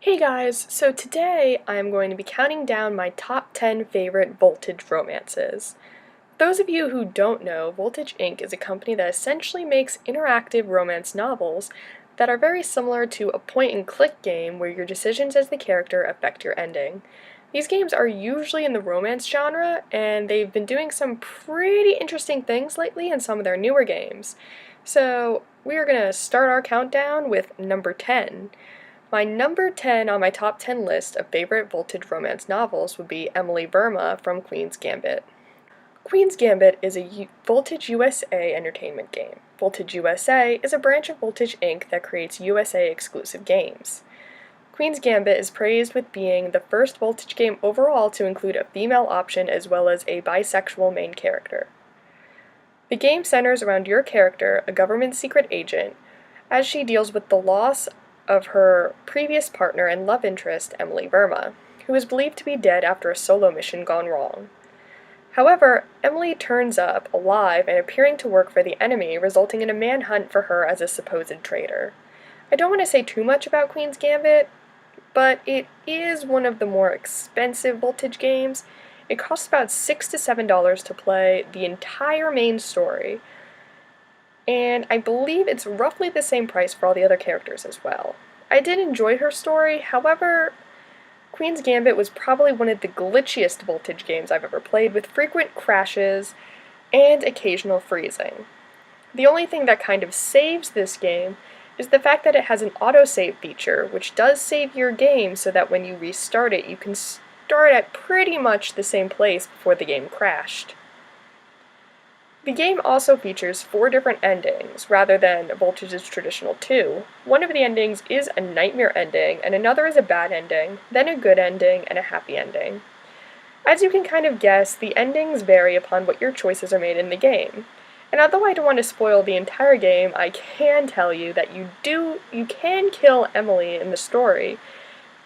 Hey guys, so today I'm going to be counting down my top 10 favorite Voltage romances. Those of you who don't know, Voltage Inc. is a company that essentially makes interactive romance novels that are very similar to a point-and-click game where your decisions as the character affect your ending. These games are usually in the romance genre, and they've been doing some pretty interesting things lately in some of their newer games. So, we are going to start our countdown with number 10. My number 10 on my top 10 list of favorite Voltage romance novels would be Emily Verma from Queen's Gambit. Queen's Gambit is a Voltage USA entertainment game. Voltage USA is a branch of Voltage Inc. that creates USA exclusive games. Queen's Gambit is praised with being the first Voltage game overall to include a female option as well as a bisexual main character. The game centers around your character, a government secret agent, as she deals with the loss of her previous partner and love interest, Emily Verma, who is believed to be dead after a solo mission gone wrong. However, Emily turns up alive and appearing to work for the enemy, resulting in a manhunt for her as a supposed traitor. I don't want to say too much about Queen's Gambit, but it is one of the more expensive Voltage games. It costs about $6 to $7 to play the entire main story, and I believe it's roughly the same price for all the other characters as well. I did enjoy her story, however, Queen's Gambit was probably one of the glitchiest Voltage games I've ever played, with frequent crashes and occasional freezing. The only thing that kind of saves this game is the fact that it has an autosave feature, which does save your game so that when you restart it, you can start at pretty much the same place before the game crashed. The game also features 4 different endings, rather than Voltage's traditional 2. One of the endings is a nightmare ending, and another is a bad ending, then a good ending, and a happy ending. As you can kind of guess, the endings vary upon what your choices are made in the game. And although I don't want to spoil the entire game, I can tell you that you can kill Emily in the story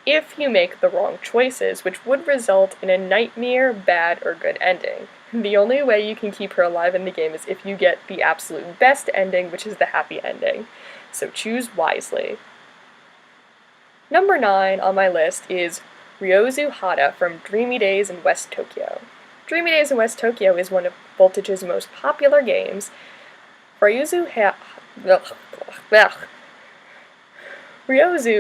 if you make the wrong choices, which would result in a nightmare, bad, or good ending. The only way you can keep her alive in the game is if you get the absolute best ending, which is the happy ending. So choose wisely. Number 9 on my list is Ryozu Hata from Dreamy Days in West Tokyo. Dreamy Days in West Tokyo is one of Voltage's most popular games. Ryozu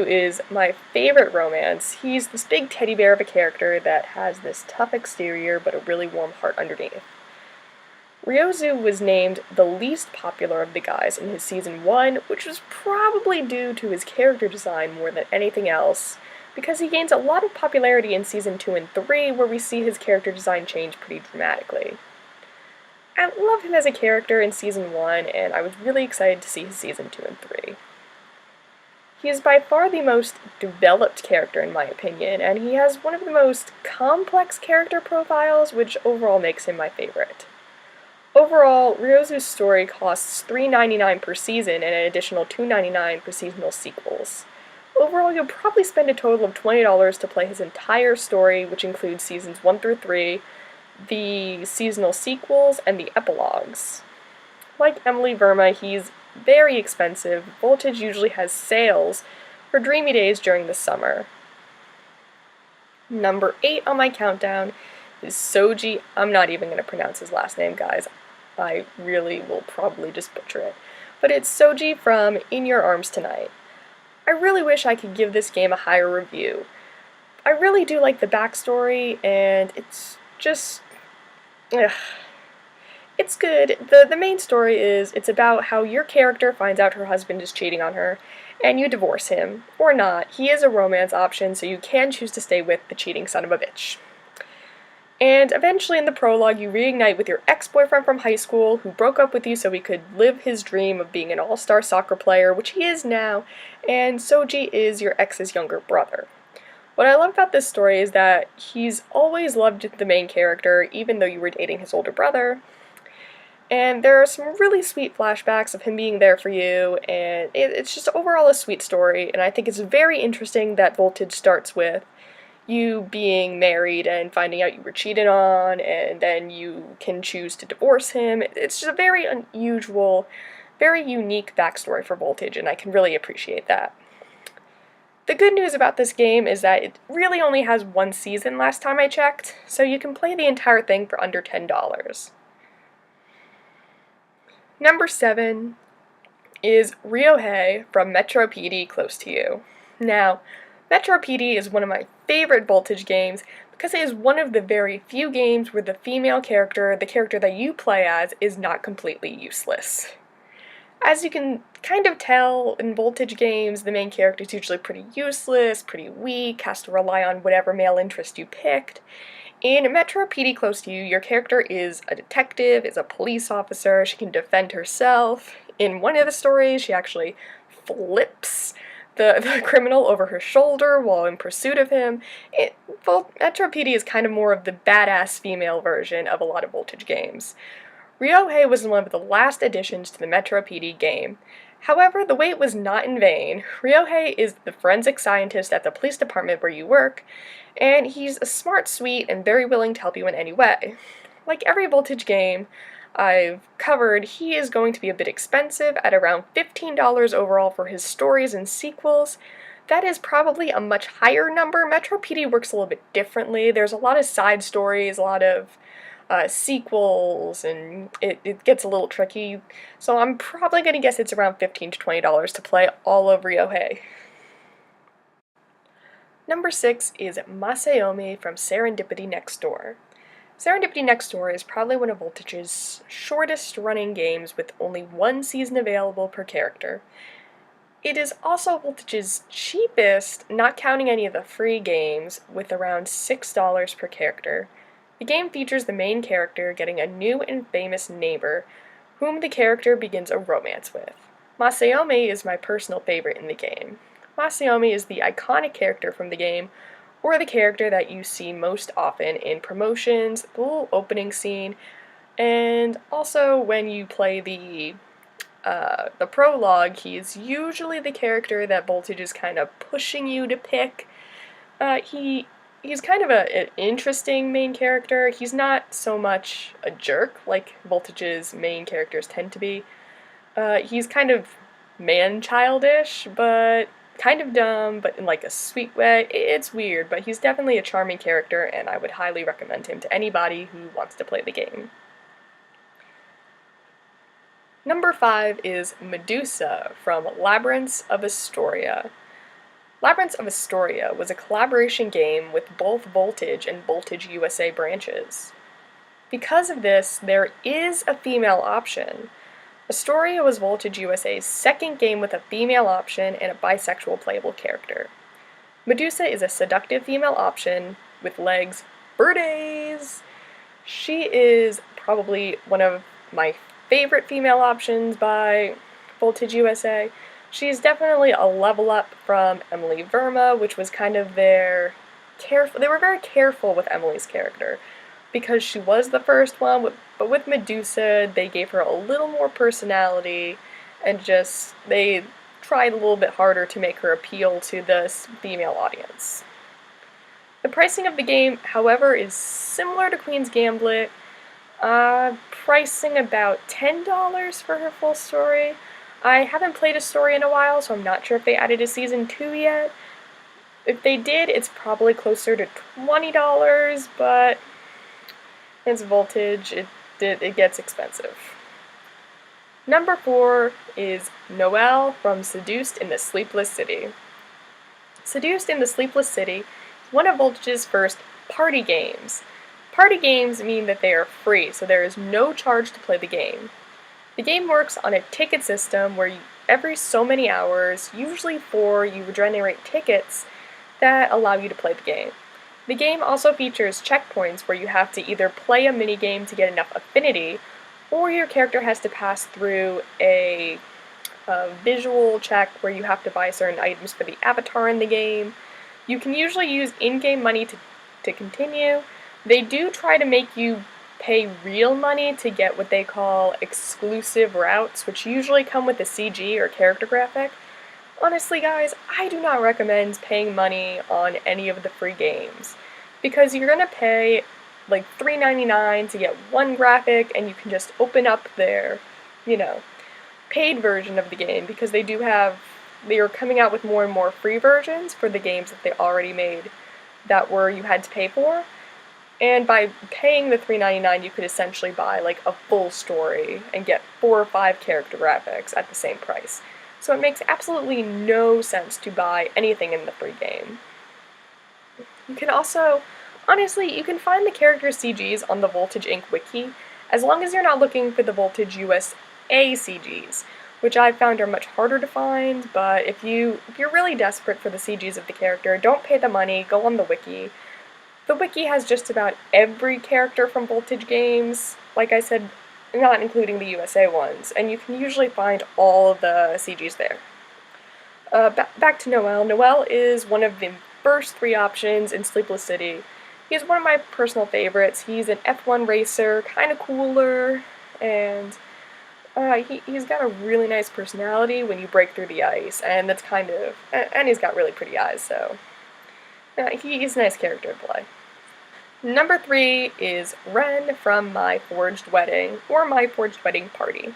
is my favorite romance. He's this big teddy bear of a character that has this tough exterior but a really warm heart underneath. Ryozu was named the least popular of the guys in his Season 1, which was probably due to his character design more than anything else, because he gains a lot of popularity in Season 2 and 3, where we see his character design change pretty dramatically. I love him as a character in Season 1, and I was really excited to see his Season 2 and 3. He is by far the most developed character in my opinion, and he has one of the most complex character profiles, which overall makes him my favorite. Overall, Ryozu's story costs $3.99 per season and an additional $2.99 for seasonal sequels. Overall, you'll probably spend a total of $20 to play his entire story, which includes seasons 1 through 3, the seasonal sequels, and the epilogues. Like Emily Verma, he's very expensive. Voltage usually has sales for Dreamy Days during the summer. Number 8 on my countdown is Soji. I'm not even going to pronounce his last name, guys. I really will probably just butcher it. But it's Soji from In Your Arms Tonight. I really wish I could give this game a higher review. I really do like the backstory, and it's just... It's good. The main story is, it's about how your character finds out her husband is cheating on her, and you divorce him. Or not. He is a romance option, so you can choose to stay with the cheating son of a bitch. And eventually in the prologue, you reignite with your ex-boyfriend from high school, who broke up with you so he could live his dream of being an all-star soccer player, which he is now, and Soji is your ex's younger brother. What I love about this story is that he's always loved the main character, even though you were dating his older brother. And there are some really sweet flashbacks of him being there for you, and it's just overall a sweet story, and I think it's very interesting that Voltage starts with you being married and finding out you were cheated on, and then you can choose to divorce him. It's just a very unusual, very unique backstory for Voltage, and I can really appreciate that. The good news about this game is that it really only has one season last time I checked, so you can play the entire thing for under $10. Number 7 is Rio Hey from Metro PD Close to You. Now, Metro PD is one of my favorite Voltage games because it is one of the very few games where the female character, the character that you play as, is not completely useless. As you can kind of tell, in Voltage games, the main character is usually pretty useless, pretty weak, has to rely on whatever male interest you picked. In Metro PD Close to You, your character is a detective, is a police officer, she can defend herself. In one of the stories, she actually flips the criminal over her shoulder while in pursuit of him. Metro PD is kind of more of the badass female version of a lot of Voltage games. Rio Hey was one of the last additions to the Metro PD game. However, the wait was not in vain. Rio Hey is the forensic scientist at the police department where you work, and he's a smart, sweet, and very willing to help you in any way. Like every Voltage game I've covered, he is going to be a bit expensive at around $15 overall for his stories and sequels. That is probably a much higher number. Metro PD works a little bit differently. There's a lot of side stories, a lot of sequels, and it gets a little tricky. So I'm probably going to guess it's around $15 to $20 to play all of Rio Hey. Number 6 is Masayomi from Serendipity Next Door. Serendipity Next Door is probably one of Voltage's shortest running games with only one season available per character. It is also Voltage's cheapest, not counting any of the free games, with around $6 per character. The game features the main character getting a new and famous neighbor, whom the character begins a romance with. Masayomi is my personal favorite in the game. Masayomi is the iconic character from the game, or the character that you see most often in promotions, the little opening scene, and also when you play the prologue, he is usually the character that Voltage is kind of pushing you to pick. He's kind of an interesting main character. He's not so much a jerk like Voltage's main characters tend to be. He's kind of man-childish, but kind of dumb, but in like a sweet way. It's weird, but he's definitely a charming character, and I would highly recommend him to anybody who wants to play the game. Number 5 is Medusa from Labyrinth of Astoria. Labyrinth of Astoria was a collaboration game with both Voltage and Voltage USA branches. Because of this, there is a female option. Astoria was Voltage USA's second game with a female option and a bisexual playable character. Medusa is a seductive female option with legs for days. She is probably one of my favorite female options by Voltage USA. She's definitely a level up from Emily Verma, which was kind of their careful. They were very careful with Emily's character because she was the first one, but with Medusa, they gave her a little more personality and they tried a little bit harder to make her appeal to this female audience. The pricing of the game, however, is similar to Queen's Gambit, pricing about $10 for her full story. I haven't played a story in a while, so I'm not sure if they added a Season 2 yet. If they did, it's probably closer to $20, but it's Voltage, it gets expensive. Number 4 is Noelle from Seduced in the Sleepless City. Seduced in the Sleepless City is one of Voltage's first party games. Party games mean that they are free, so there is no charge to play the game. The game works on a ticket system where every so many hours, usually 4, you generate tickets that allow you to play the game. The game also features checkpoints where you have to either play a minigame to get enough affinity, or your character has to pass through a visual check where you have to buy certain items for the avatar in the game. You can usually use in-game money to continue. They do try to make you pay real money to get what they call exclusive routes, which usually come with a CG or character graphic. Honestly, guys, I do not recommend paying money on any of the free games, because you're going to pay like $3.99 to get one graphic, and you can just open up their, paid version of the game, because they do have they are coming out with more and more free versions for the games that they already made that were you had to pay for. And by paying the $3.99, you could essentially buy like a full story and get 4 or 5 character graphics at the same price. So it makes absolutely no sense to buy anything in the free game. You can also, honestly, you can find the character CGs on the Voltage Inc. wiki, as long as you're not looking for the Voltage USA CGs, which I've found are much harder to find, but if you're really desperate for the CGs of the character, don't pay the money, go on the wiki. The wiki has just about every character from Voltage games, like I said, not including the USA ones, and you can usually find all of the CGs there. Back to Noel. Noel is one of the first 3 options in Sleepless City. He's one of my personal favorites. He's an F1 racer, kind of cooler, and he's got a really nice personality when you break through the ice, and and he's got really pretty eyes, so he's a nice character to play. Number 3 is Ren from My Forged Wedding, or My Forged Wedding Party.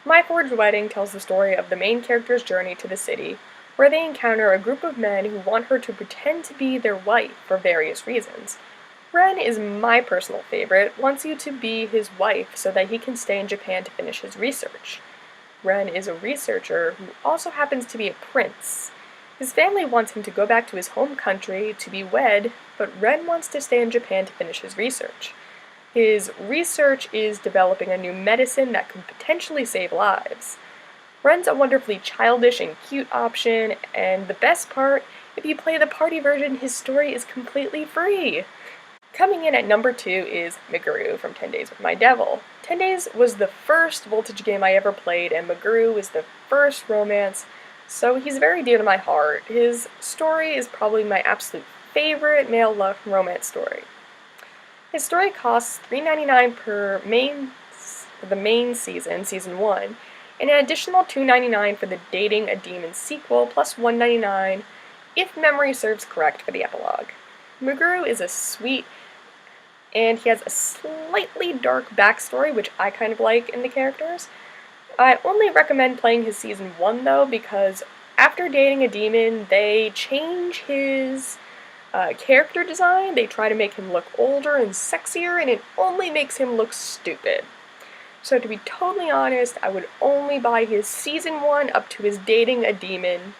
My Forged Wedding tells the story of the main character's journey to the city, where they encounter a group of men who want her to pretend to be their wife for various reasons. Ren is my personal favorite, wants you to be his wife so that he can stay in Japan to finish his research. Ren is a researcher who also happens to be a prince. His family wants him to go back to his home country to be wed, but Ren wants to stay in Japan to finish his research. His research is developing a new medicine that could potentially save lives. Ren's a wonderfully childish and cute option, and the best part, if you play the party version, his story is completely free. Coming in at number 2 is Meguru from 10 Days with My Devil. 10 Days was the first Voltage game I ever played, and Meguru was the first romance, so he's very dear to my heart. His story is probably my absolute favorite male love romance story. His story costs $3.99 for the main season, Season 1, and an additional $2.99 for the Dating a Demon sequel, plus $1.99 if memory serves correct for the epilogue. Meguru is a sweet, and he has a slightly dark backstory, which I kind of like in the characters. I only recommend playing his Season 1, though, because after Dating a Demon, they change his character design. They try to make him look older and sexier, and it only makes him look stupid. So to be totally honest, I would only buy his Season 1 up to his Dating a Demon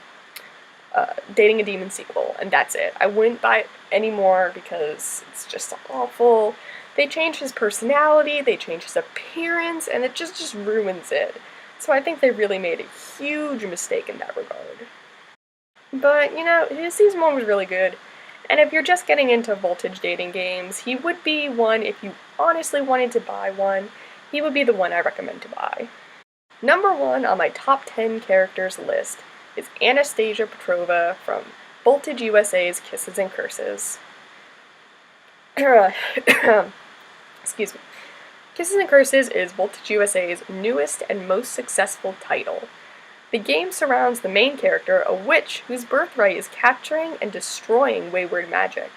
sequel, and that's it. I wouldn't buy it anymore because it's just awful. They change his personality, they change his appearance, and it just ruins it. So I think they really made a huge mistake in that regard. But, his Season 1 was really good, and if you're just getting into Voltage dating games, he would be one, if you honestly wanted to buy one, he would be the one I recommend to buy. Number 1 on my top 10 characters list is Anastasia Petrova from Voltage USA's Kisses and Curses. Excuse me. Kisses and Curses is Voltage USA's newest and most successful title. The game surrounds the main character, a witch whose birthright is capturing and destroying wayward magic.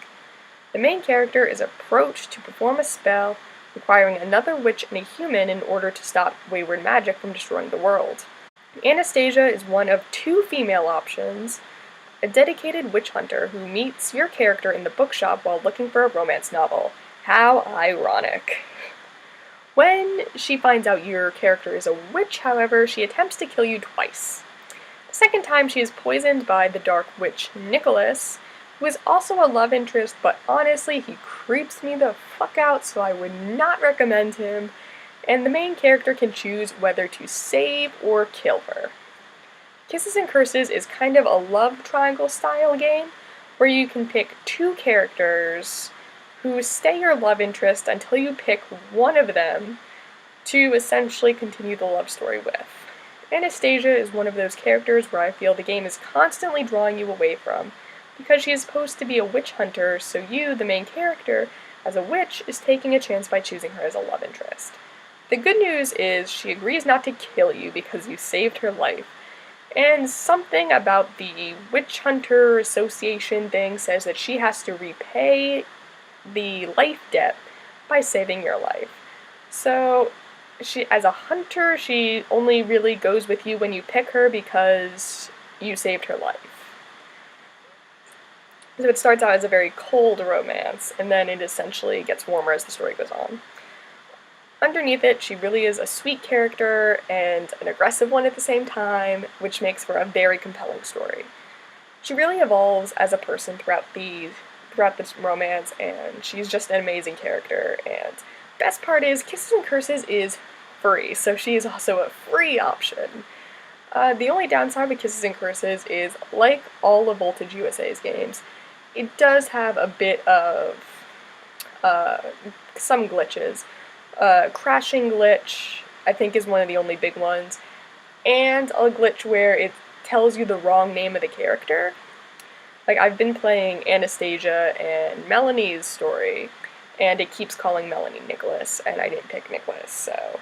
The main character is approached to perform a spell requiring another witch and a human in order to stop wayward magic from destroying the world. Anastasia is one of 2 female options, a dedicated witch hunter who meets your character in the bookshop while looking for a romance novel. How ironic. When she finds out your character is a witch, however, she attempts to kill you twice. The second time she is poisoned by the dark witch Nicholas, who is also a love interest, but honestly he creeps me the fuck out, so I would not recommend him, and the main character can choose whether to save or kill her. Kisses and Curses is kind of a love triangle style game, where you can pick 2 characters who stay your love interest until you pick one of them to essentially continue the love story with. Anastasia is one of those characters where I feel the game is constantly drawing you away from, because she is supposed to be a witch hunter, so you, the main character, as a witch, is taking a chance by choosing her as a love interest. The good news is she agrees not to kill you because you saved her life, and something about the Witch Hunter Association thing says that she has to repay the life debt by saving your life. So, as a hunter, she only really goes with you when you pick her because you saved her life. So it starts out as a very cold romance, and then it essentially gets warmer as the story goes on. Underneath it, she really is a sweet character and an aggressive one at the same time, which makes for a very compelling story. She really evolves as a person throughout this romance, and she's just an amazing character. And best part is, Kisses and Curses is free, so she is also a free option. The only downside with Kisses and Curses is, like all of Voltage USA's games, it does have a bit of some glitches. Crashing glitch, I think, is one of the only big ones, and a glitch where it tells you the wrong name of the character. Like, I've been playing Anastasia and Melanie's story, and it keeps calling Melanie Nicholas, and I didn't pick Nicholas, so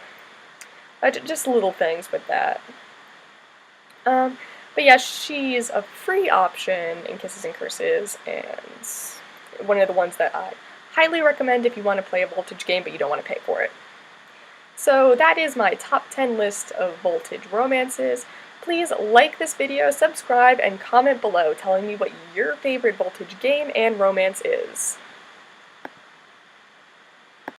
just little things with that. But yeah, she's a free option in Kisses and Curses, and one of the ones that I highly recommend if you want to play a Voltage game but you don't want to pay for it. So that is my top 10 list of Voltage romances. Please like this video, subscribe, and comment below telling me what your favorite Voltage game and romance is.